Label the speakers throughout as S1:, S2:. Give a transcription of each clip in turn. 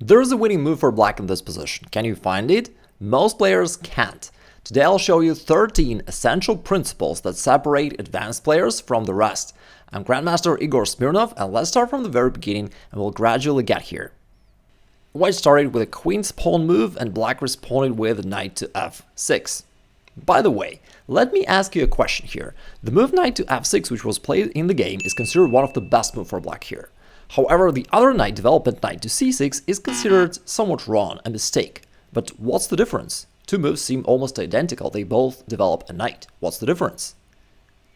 S1: There is a winning move for black in this position. Can you find it? Most players can't. Today I'll show you 13 essential principles that separate advanced players from the rest. I'm Grandmaster Igor Smirnov, and let's start from the very beginning and we'll gradually get here. White started with a queen's pawn move and black responded with knight to f6. By the way, let me ask you a question here. The move knight to f6, which was played in the game, is considered one of the best moves for black here. However, the other knight development, knight to c6, is considered somewhat wrong, a mistake. But what's the difference? Two moves seem almost identical, they both develop a knight. What's the difference?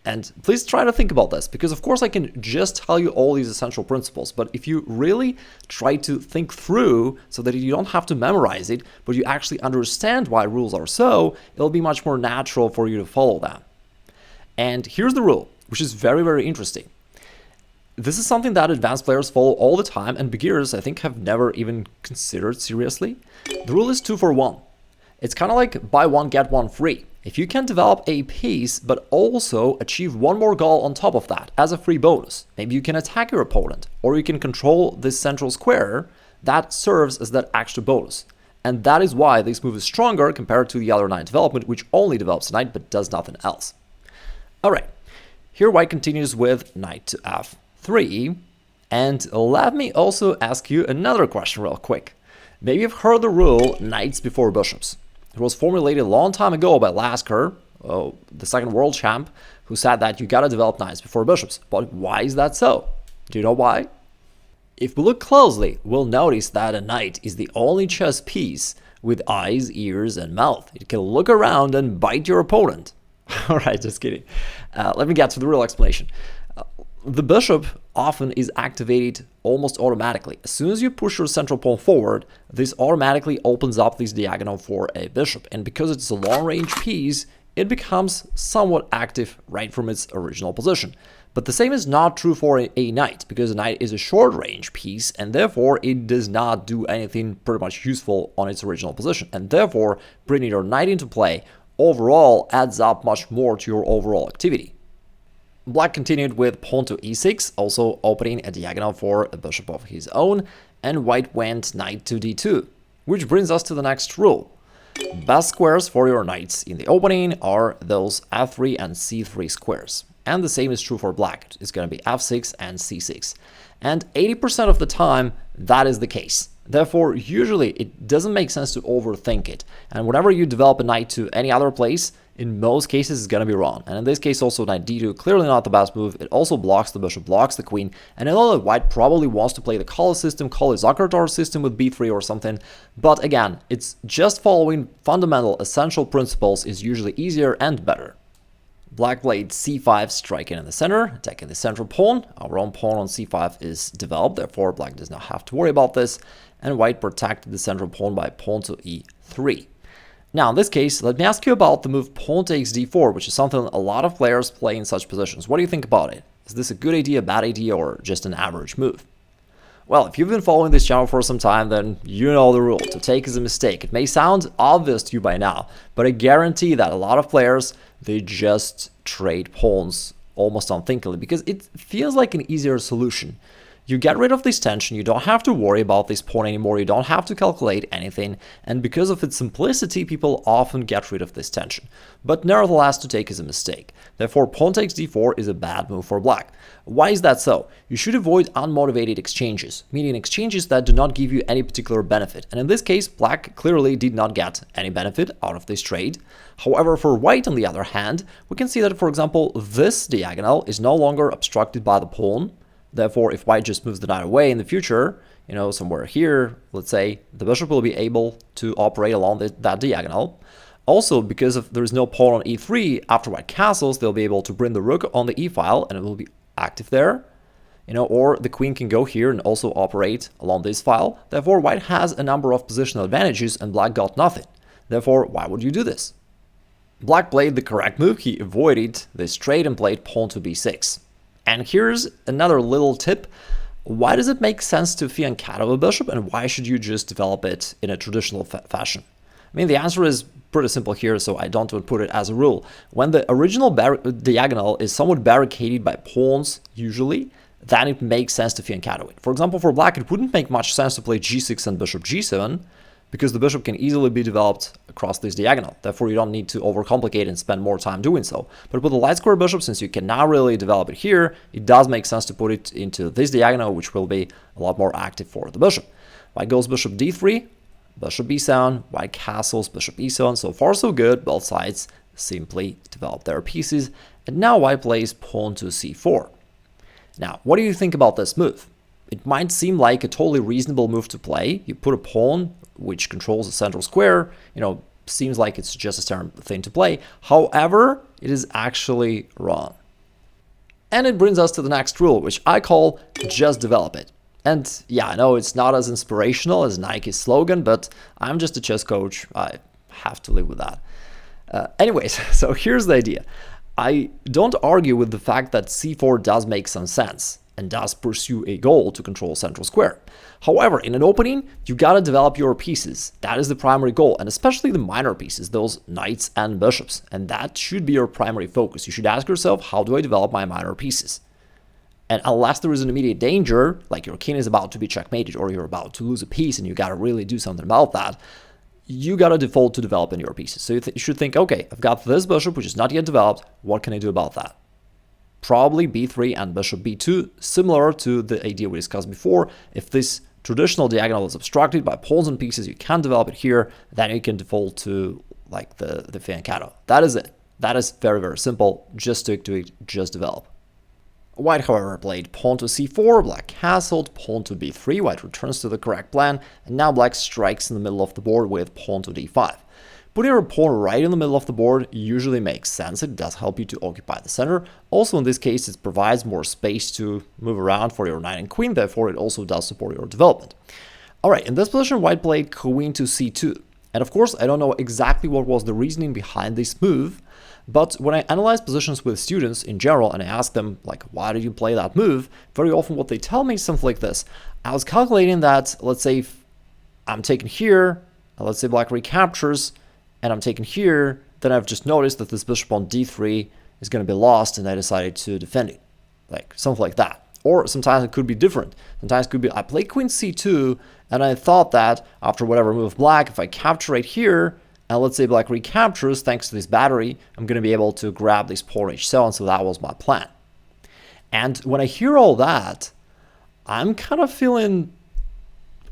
S1: And please try to think about this, because of course I can just tell you all these essential principles, but if you really try to think through so that you don't have to memorize it, but you actually understand why rules are so, it'll be much more natural for you to follow them. And here's the rule, which is very, very interesting. This is something that advanced players follow all the time, and beginners, I think, have never even considered seriously. The rule is 2 for 1. It's kind of like buy one, get one free. If you can develop a piece, but also achieve one more goal on top of that as a free bonus, maybe you can attack your opponent, or you can control this central square, that serves as that extra bonus. And that is why this move is stronger compared to the other knight development, which only develops a knight but does nothing else. Alright, here white continues with knight to f3, and let me also ask you another question real quick. Maybe you've heard the rule knights before bishops. It was formulated a long time ago by Lasker, the second world champ, who said that you gotta develop knights before bishops. But why is that so? Do you know why? If we look closely, we'll notice that a knight is the only chess piece with eyes, ears, and mouth. It can look around and bite your opponent. Alright, just kidding. Let me get to the real explanation. The bishop often is activated almost automatically. As soon as you push your central pawn forward, this automatically opens up this diagonal for a bishop. And because it's a long-range piece, it becomes somewhat active right from its original position. But the same is not true for a knight, because a knight is a short-range piece, and therefore it does not do anything pretty much useful on its original position. And therefore, bringing your knight into play overall adds up much more to your overall activity. Black continued with pawn to e6, also opening a diagonal for a bishop of his own, and white went knight to d2, which brings us to the next rule. Best squares for your knights in the opening are those f3 and c3 squares. And the same is true for black. It's going to be f6 and c6. And 80% of the time, that is the case. Therefore, usually it doesn't make sense to overthink it. And whenever you develop a knight to any other place, in most cases it's going to be wrong. And in this case also knight d2, clearly not the best move. It also blocks the bishop, blocks the queen. And I know that white probably wants to play the Kala system, call it Zakartar system with b3 or something. But again, it's just following fundamental essential principles is usually easier and better. Black played c5, striking in the center, attacking the central pawn. Our own pawn on c5 is developed, therefore black does not have to worry about this. And white protected the central pawn by pawn to e3. Now in this case, let me ask you about the move pawn takes d4, which is something a lot of players play in such positions. What do you think about it? Is this a good idea, bad idea, or just an average move? Well, if you've been following this channel for some time, then you know the rule. To take is a mistake. It may sound obvious to you by now, but I guarantee that a lot of players, they just trade pawns almost unthinkingly because it feels like an easier solution. You get rid of this tension, you don't have to worry about this pawn anymore, you don't have to calculate anything, and because of its simplicity, people often get rid of this tension. But nevertheless, to take is a mistake. Therefore, pawn takes d4 is a bad move for black. Why is that so? You should avoid unmotivated exchanges, meaning exchanges that do not give you any particular benefit. And in this case, black clearly did not get any benefit out of this trade. However, for white, on the other hand, we can see that, for example, this diagonal is no longer obstructed by the pawn. Therefore, if white just moves the knight away in the future, somewhere here, let's say, the bishop will be able to operate along that diagonal. Also, because if there is no pawn on e3, after white castles, they'll be able to bring the rook on the e-file, and it will be active there. Or the queen can go here and also operate along this file. Therefore, white has a number of positional advantages, and black got nothing. Therefore, why would you do this? Black played the correct move. He avoided this trade and played pawn to b6. And here's another little tip. Why does it make sense to Fianchetto a bishop, and why should you just develop it in a traditional fashion? I mean, the answer is pretty simple here, so I don't want to put it as a rule. When the original diagonal is somewhat barricaded by pawns, usually, then it makes sense to Fianchetto it. For example, for black, it wouldn't make much sense to play g6 and bishop g7, because the bishop can easily be developed across this diagonal. Therefore, you don't need to overcomplicate and spend more time doing so. But with the light square bishop, since you cannot really develop it here, it does make sense to put it into this diagonal, which will be a lot more active for the bishop. White goes bishop d3, bishop b7, white castles, bishop e7. So far, so good. Both sides simply develop their pieces. And now white plays pawn to c4. Now, what do you think about this move? It might seem like a totally reasonable move to play. You put a pawn which controls the central square, seems like it's just a standard thing to play. However, it is actually wrong. And it brings us to the next rule, which I call just develop it. And yeah, I know it's not as inspirational as Nike's slogan, but I'm just a chess coach. I have to live with that. Anyways, so here's the idea. I don't argue with the fact that c4 does make some sense and does pursue a goal to control central square. However, in an opening, you gotta develop your pieces. That is the primary goal, and especially the minor pieces, those knights and bishops. And that should be your primary focus. You should ask yourself, how do I develop my minor pieces? And unless there is an immediate danger, like your king is about to be checkmated or you're about to lose a piece and you gotta really do something about that, you gotta default to developing your pieces. So you should think, okay, I've got this bishop which is not yet developed, what can I do about that? Probably b3 and bishop b2, similar to the idea we discussed before. If this traditional diagonal is obstructed by pawns and pieces, you can't develop it here, then you can default to like the Fianchetto. That is it. That is very, very simple. Just stick to it, just develop. White, however, played pawn to c4, black castled, pawn to b3, white returns to the correct plan, and now black strikes in the middle of the board with pawn to d5. Putting your pawn right in the middle of the board usually makes sense. It does help you to occupy the center. Also, in this case, it provides more space to move around for your knight and queen. Therefore, it also does support your development. All right, in this position, white played queen to c2. And of course, I don't know exactly what was the reasoning behind this move. But when I analyze positions with students in general and I ask them, like, why did you play that move? Very often what they tell me is something like this. I was calculating that, let's say, if I'm taken here, and let's say black recaptures, and I'm taken here, then I've just noticed that this bishop on d3 is going to be lost, and I decided to defend it. Like, something like that. Or sometimes it could be different. Sometimes it could be, I play queen c2, and I thought that after whatever move black, if I capture right here, and let's say black recaptures, thanks to this battery, I'm going to be able to grab this pawn h7, so that was my plan. And when I hear all that, I'm kind of feeling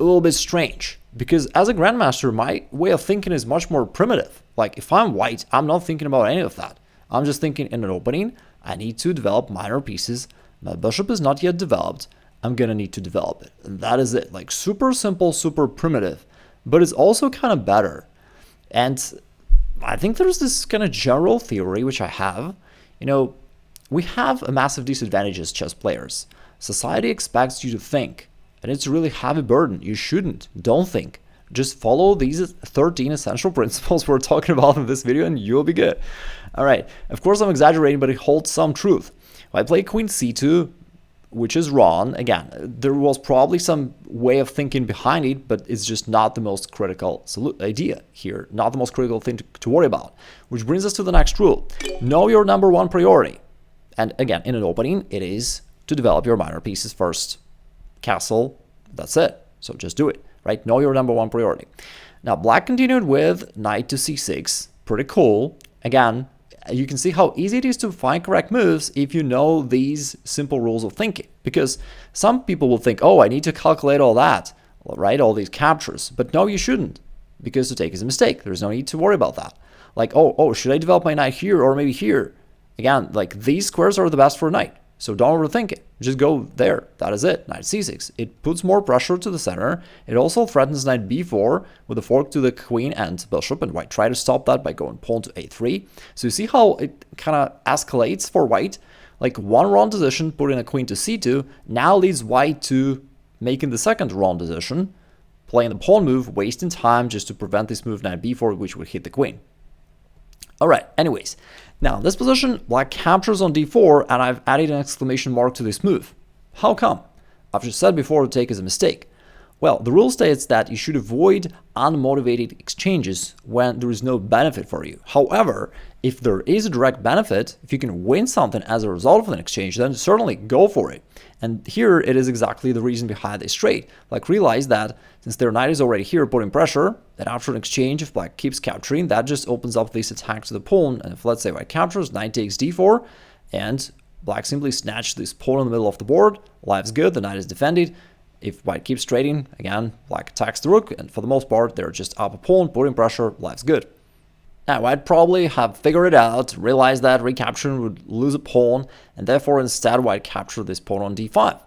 S1: a little bit strange. Because as a grandmaster, my way of thinking is much more primitive. Like, if I'm white, I'm not thinking about any of that. I'm just thinking in an opening, I need to develop minor pieces. My bishop is not yet developed. I'm going to need to develop it. And that is it. Like, super simple, super primitive. But it's also kind of better. And I think there's this kind of general theory, which I have. We have a massive disadvantage as chess players. Society expects you to think. And it's a really heavy burden. You shouldn't. Don't think. Just follow these 13 essential principles we're talking about in this video and you'll be good. All right. Of course, I'm exaggerating, but it holds some truth. I play queen c2, which is wrong. Again, there was probably some way of thinking behind it, but it's just not the most critical idea here. Not the most critical thing to worry about. Which brings us to the next rule. Know your number one priority. And again, in an opening, it is to develop your minor pieces first. Castle, that's it. So just do it, right? Know your number one priority. Now, black continued with knight to c6. Pretty cool. Again, you can see how easy it is to find correct moves if you know these simple rules of thinking. Because some people will think, oh, I need to calculate all that, right? All these captures. But no, you shouldn't, because to take is a mistake. There's no need to worry about that. Like, oh, should I develop my knight here or maybe here? Again, like, these squares are the best for a knight. So don't overthink it. Just go there. That is it. Knight c6. It puts more pressure to the center. It also threatens knight b4 with a fork to the queen and bishop, and white try to stop that by going pawn to a3. So you see how it kind of escalates for white. Like, one wrong decision, putting a queen to c2, now leads white to making the second wrong decision, playing the pawn move, wasting time just to prevent this move knight b4, which would hit the queen. All right, anyways. Now, in this position, black captures on d4, and I've added an exclamation mark to this move. How come? I've just said before to take is a mistake. Well, the rule states that you should avoid unmotivated exchanges when there is no benefit for you. However, if there is a direct benefit, if you can win something as a result of an exchange, then certainly go for it. And here it is exactly the reason behind this trade. Black realized that since their knight is already here putting pressure, that after an exchange, if black keeps capturing, that just opens up this attack to the pawn. And if, let's say, white captures, knight takes d4, and black simply snatched this pawn in the middle of the board, life's good, the knight is defended. If white keeps trading, again, black attacks the rook, and for the most part, they're just up a pawn, putting pressure, life's good. Now, I'd probably have figured it out, realized that recapturing would lose a pawn, and therefore instead White captured this pawn on d5,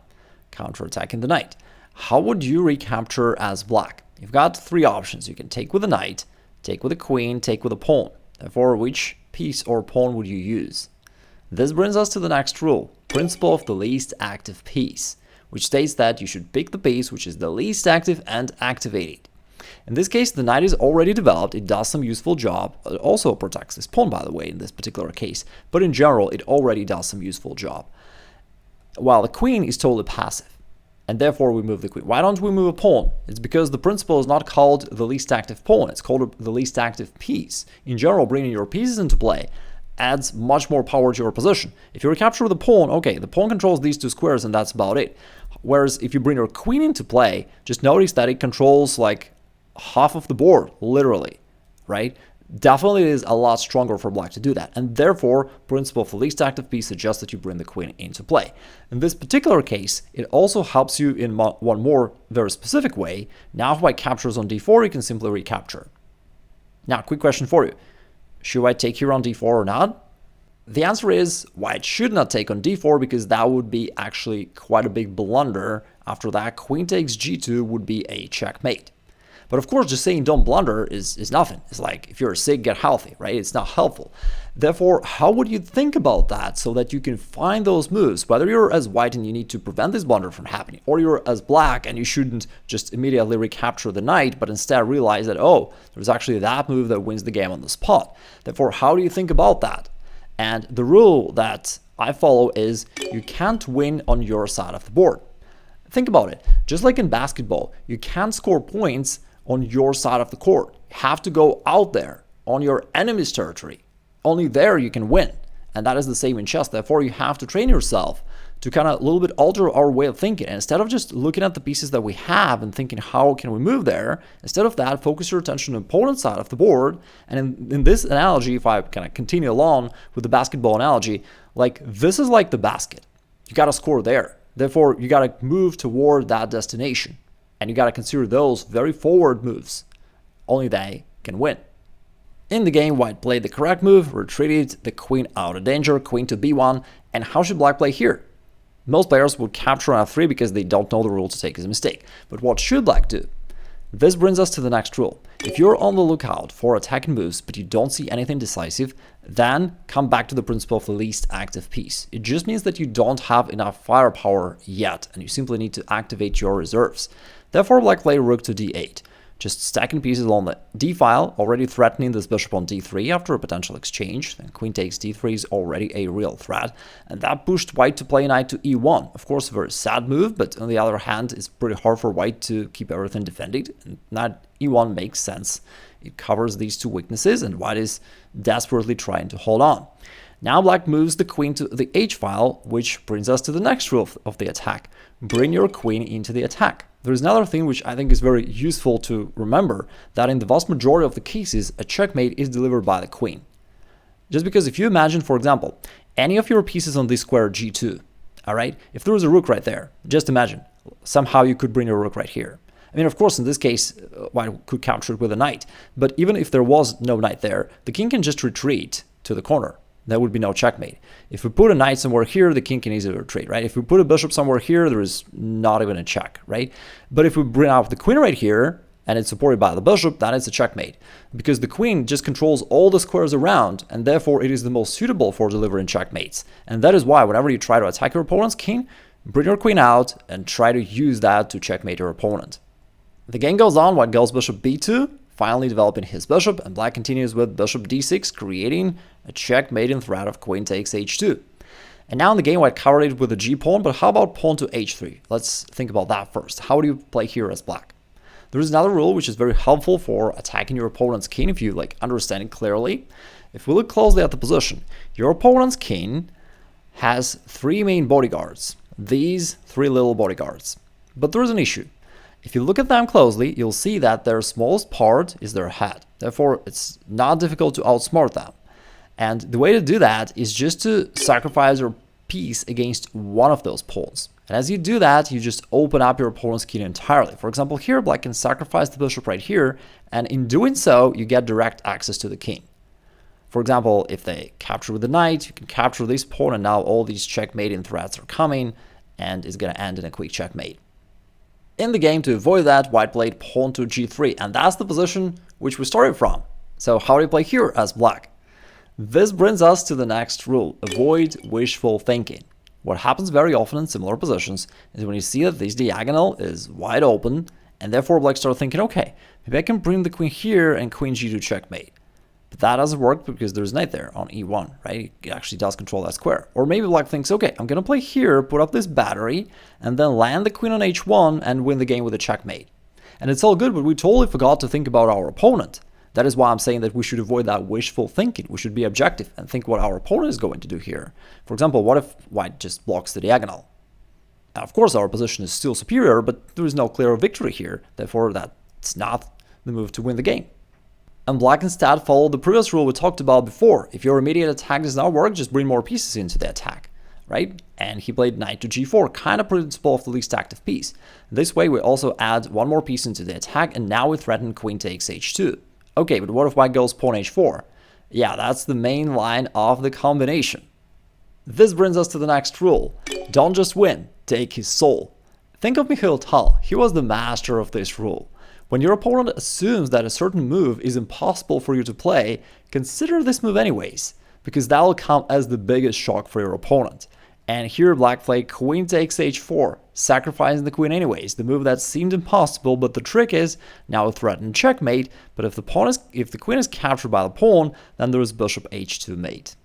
S1: counterattacking the knight. How would you recapture as black? You've got three options. You can take with a knight, take with a queen, take with a pawn. Therefore, which piece or pawn would you use? This brings us to the next rule, principle of the least active piece, which states that you should pick the piece which is the least active and activate it. In this case, the knight is already developed, it does some useful job, it also protects this pawn, by the way, in this particular case, but in general, it already does some useful job. While the queen is totally passive, and therefore we move the queen. Why don't we move a pawn? It's because the principle is not called the least active pawn, it's called the least active piece. In general, bringing your pieces into play adds much more power to your position. If you recapture with a pawn, okay, the pawn controls these two squares and that's about it. Whereas if you bring your queen into play, just notice that it controls like half of the board, literally, right? Definitely it is a lot stronger for black to do that, and therefore principle of the least active piece suggests that you bring the queen into play. In this particular case, it also helps you in one more very specific way. Now if white captures on d4, you can simply recapture. Now, quick question for you. Should white take here on d4 or not? The answer is white should not take on d4 because that would be actually quite a big blunder. After that, queen takes g2 would be a checkmate. But of course, just saying don't blunder is nothing. It's like, if you're sick, get healthy, right? It's not helpful. Therefore, how would you think about that so that you can find those moves, whether you're as white and you need to prevent this blunder from happening, or you're as black and you shouldn't just immediately recapture the knight, but instead realize that, oh, there's actually that move that wins the game on the spot. Therefore, how do you think about that? And the rule that I follow is you can't win on your side of the board. Think about it. Just like in basketball, you can't score points on your side of the court. You have to go out there on your enemy's territory. Only there you can win. And that is the same in chess. Therefore, you have to train yourself to kind of a little bit alter our way of thinking. And instead of just looking at the pieces that we have and thinking, how can we move there? Instead of that, focus your attention on the opponent's side of the board. And in this analogy, if I kind of continue along with the basketball analogy, like this is like the basket. You got to score there. Therefore, you got to move toward that destination. And you got to consider those very forward moves. Only they can win. In the game, white played the correct move, retreated the queen out of danger, queen to b1. And how should black play here? Most players would capture on f3 because they don't know the rule to take as a mistake. But what should black do? This brings us to the next rule. If you're on the lookout for attacking moves, but you don't see anything decisive, then come back to the principle of the least active piece. It just means that you don't have enough firepower yet, and you simply need to activate your reserves. Therefore, black played rook to d8, just stacking pieces along the d file, already threatening this bishop on d3 after a potential exchange. Then queen takes d3 is already a real threat, and that pushed white to play knight to e1. Of course, a very sad move, but on the other hand, it's pretty hard for white to keep everything defended. And knight e1 makes sense. It covers these two weaknesses, and white is desperately trying to hold on. Now black moves the queen to the h file, which brings us to the next rule of the attack. Bring your queen into the attack. There's another thing which I think is very useful to remember, that in the vast majority of the cases, a checkmate is delivered by the queen. Just because if you imagine, for example, any of your pieces on this square g2, all right, if there was a rook right there, just imagine, somehow you could bring your rook right here. I mean, of course, in this case, white could capture it with a knight, but even if there was no knight there, the king can just retreat to the corner. There would be no checkmate. If we put a knight somewhere here, the king can easily retreat, right? If we put a bishop somewhere here, there is not even a check, right? But if we bring out the queen right here, and it's supported by the bishop, then it's a checkmate. Because the queen just controls all the squares around, and therefore it is the most suitable for delivering checkmates. And that is why whenever you try to attack your opponent's king, bring your queen out and try to use that to checkmate your opponent. The game goes on, white goes bishop b2, finally developing his bishop, and black continues with bishop d6, creating a checkmating threat of queen takes h2. And now in the game, white covered it with a g-pawn, but how about pawn to h3? Let's think about that first. How do you play here as black? There is another rule which is very helpful for attacking your opponent's king if you understand it clearly. If we look closely at the position, your opponent's king has three main bodyguards. these three little bodyguards. But there is an issue. If you look at them closely, you'll see that their smallest part is their head. Therefore, it's not difficult to outsmart them. And the way to do that is just to sacrifice your piece against one of those pawns. And as you do that, you just open up your opponent's king entirely. For example, here black can sacrifice the bishop right here, and in doing so, you get direct access to the king. For example, if they capture with the knight, you can capture this pawn, and now all these checkmating threats are coming, and it's going to end in a quick checkmate. In the game, to avoid that, white played pawn to g3, and that's the position which we started from. So how do you play here as black? This brings us to the next rule: avoid wishful thinking. What happens very often in similar positions is when you see that this diagonal is wide open, and therefore black start thinking, okay, maybe I can bring the queen here and queen g2 checkmate. But that doesn't work because there's knight there on e1, right? It actually does control that square. Or maybe black thinks, okay, I'm going to play here, put up this battery, and then land the queen on h1 and win the game with a checkmate. And it's all good, but we totally forgot to think about our opponent. That is why I'm saying that we should avoid that wishful thinking. We should be objective and think what our opponent is going to do here. For example, what if white just blocks the diagonal? Now, of course, our position is still superior, but there is no clear victory here. Therefore, that's not the move to win the game. And black instead followed the previous rule we talked about before. If your immediate attack does not work, just bring more pieces into the attack, right? And he played knight to g4, kind of principle of the least active piece. This way, we also add one more piece into the attack, and now we threaten queen takes h2. Okay, but what if white goes pawn h4? Yeah, that's the main line of the combination. This brings us to the next rule. Don't just win, take his soul. Think of Mikhail Tal. He was the master of this rule. When your opponent assumes that a certain move is impossible for you to play, consider this move anyways, because that will come as the biggest shock for your opponent. And here black played queen takes h4, sacrificing the queen anyways, the move that seemed impossible, but the trick is now a threatened checkmate, but if the queen is captured by the pawn, then there is bishop h2 mate.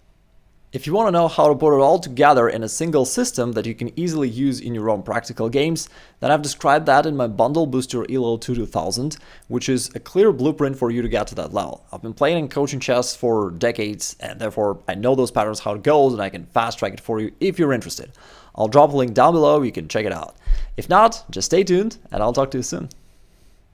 S1: If you want to know how to put it all together in a single system that you can easily use in your own practical games, then I've described that in my bundle Booster ELO 2000, which is a clear blueprint for you to get to that level. I've been playing and coaching chess for decades, and therefore I know those patterns, how it goes, and I can fast track it for you if you're interested. I'll drop a link down below, you can check it out. If not, just stay tuned, and I'll talk to you soon.